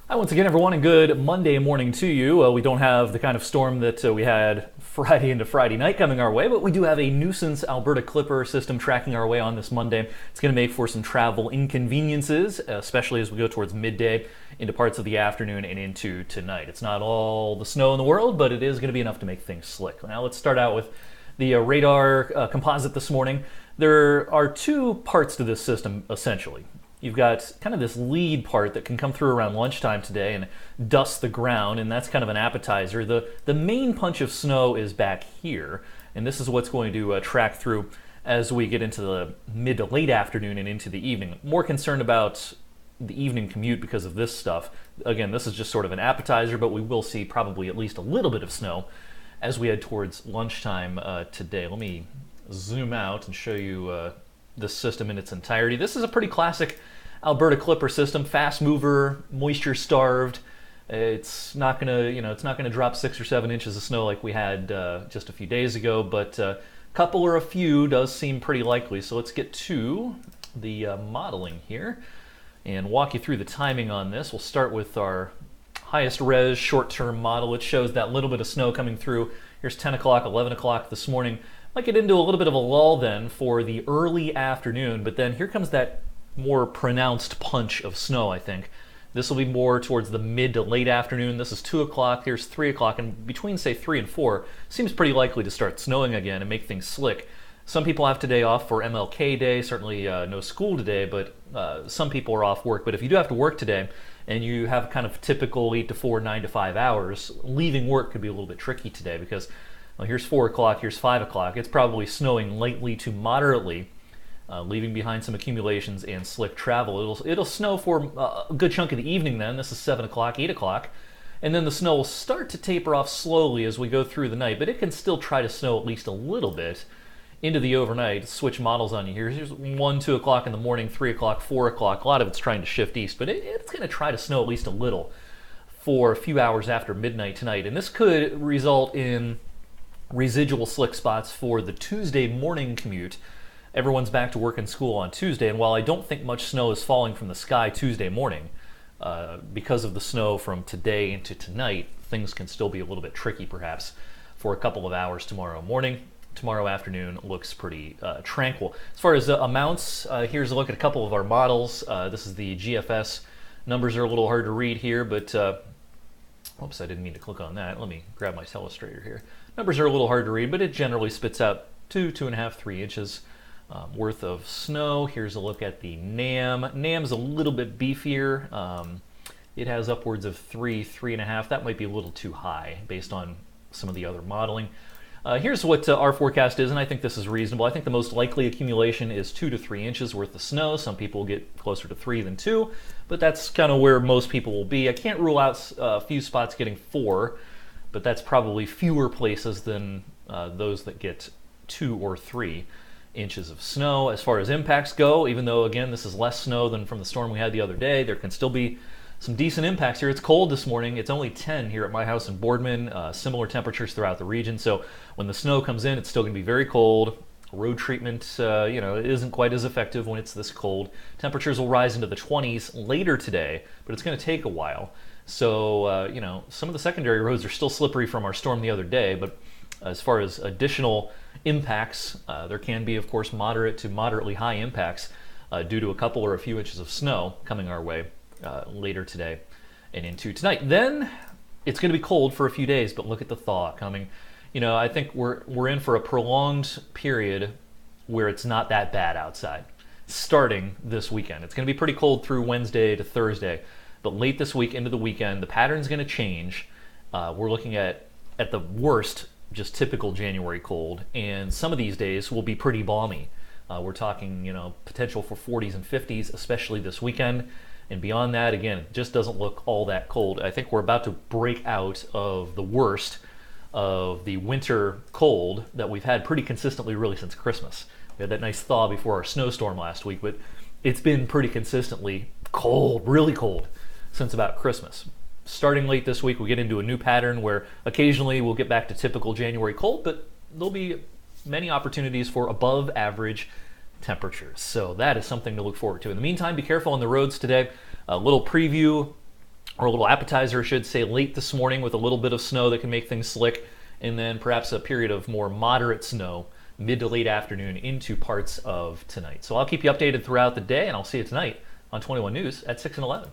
Hi, once again, everyone, and good Monday morning to you. We don't have the kind of storm that we had Friday into Friday night coming our way, but we do have a nuisance Alberta Clipper system tracking our way on this Monday. It's going to make for some travel inconveniences, especially as we go towards midday into parts of the afternoon and into tonight. It's not all the snow in the world, but it is going to be enough to make things slick. Now, let's start out with the radar composite this morning. There are two parts to this system, essentially. You've got kind of this lead part that can come through around lunchtime today and dust the ground, and that's kind of an appetizer. The main punch of snow is back here, and this is what's going to track through as we get into the mid to late afternoon and into the evening. More concerned about the evening commute because of this stuff. Again, this is just sort of an appetizer, but we will see probably at least a little bit of snow as we head towards lunchtime today. Let me zoom out and show you the system in its entirety. This is a pretty classic Alberta Clipper system, fast mover, moisture starved. It's not gonna drop 6 or 7 inches of snow like we had just a few days ago, but a couple or a few does seem pretty likely. So let's get to the modeling here and walk you through the timing on this. We'll start with our highest res short-term model. It shows that little bit of snow coming through. Here's 10 o'clock, 11 o'clock this morning. Might get into a little bit of a lull then for the early afternoon, but then here comes that more pronounced punch of snow, I think. This will be more towards the mid to late afternoon. This is 2 o'clock, here's 3 o'clock, and between, say, 3 and 4, seems pretty likely to start snowing again and make things slick. Some people have today off for MLK Day, certainly no school today, but some people are off work. But if you do have to work today, and you have kind of typical 8 to 4, 9 to 5 hours, leaving work could be a little bit tricky today because well, here's 4 o'clock, here's 5 o'clock. It's probably snowing lightly to moderately, leaving behind some accumulations and slick travel. It'll snow for a good chunk of the evening then. This is 7 o'clock, 8 o'clock. And then the snow will start to taper off slowly as we go through the night, but it can still try to snow at least a little bit into the overnight. Switch models on you here. Here's 1, 2 o'clock in the morning, 3 o'clock, 4 o'clock. A lot of it's trying to shift east, but it's going to try to snow at least a little for a few hours after midnight tonight. And this could result in residual slick spots for the Tuesday morning commute. Everyone's back to work and school on Tuesday, and while I don't think much snow is falling from the sky Tuesday morning, because of the snow from today into tonight, things can still be a little bit tricky perhaps for a couple of hours tomorrow morning. Tomorrow afternoon looks pretty tranquil. As far as amounts, here's a look at a couple of our models. This is the GFS. Numbers are a little hard to read here, but oops, I didn't mean to click on that. Let me grab my telestrator here. Numbers are a little hard to read, but it generally spits out 2, 2.5, 3 inches worth of snow. Here's a look at the NAM. NAM's a little bit beefier. It has upwards of 3, 3.5. That might be a little too high based on some of the other modeling. Here's what our forecast is, and I think this is reasonable. I think the most likely accumulation is 2 to 3 inches worth of snow. Some people get closer to 3 than 2, but that's kind of where most people will be. I can't rule out a few spots getting 4, but that's probably fewer places than those that get 2 or 3 inches of snow. As far as impacts go, even though, again, this is less snow than from the storm we had the other day, there can still be some decent impacts here. It's cold this morning. It's only 10 here at my house in Boardman. Similar temperatures throughout the region. So when the snow comes in, it's still going to be very cold. Road treatment, it isn't quite as effective when it's this cold. Temperatures will rise into the 20s later today, but it's going to take a while. So, some of the secondary roads are still slippery from our storm the other day, but as far as additional impacts, there can be, of course, moderate to moderately high impacts due to a couple or a few inches of snow coming our way later today and into tonight. Then it's going to be cold for a few days, but look at the thaw coming. I think we're in for a prolonged period where it's not that bad outside. Starting this weekend, it's going to be pretty cold through Wednesday to Thursday, but late this week into the weekend, the pattern's going to change. We're looking at the worst, just typical January cold, and some of these days will be pretty balmy. We're talking, potential for 40s and 50s, especially this weekend. And beyond that, again, it just doesn't look all that cold. I think we're about to break out of the worst of the winter cold that we've had pretty consistently really since Christmas. We had that nice thaw before our snowstorm last week, but it's been pretty consistently cold, really cold, since about Christmas. Starting late this week, we get into a new pattern where occasionally we'll get back to typical January cold, but there'll be many opportunities for above average temperatures. So that is something to look forward to. In the meantime, be careful on the roads today. A little preview or a little appetizer, I should say, late this morning with a little bit of snow that can make things slick, and then perhaps a period of more moderate snow mid to late afternoon into parts of tonight. So I'll keep you updated throughout the day, and I'll see you tonight on 21 News at 6 and 11.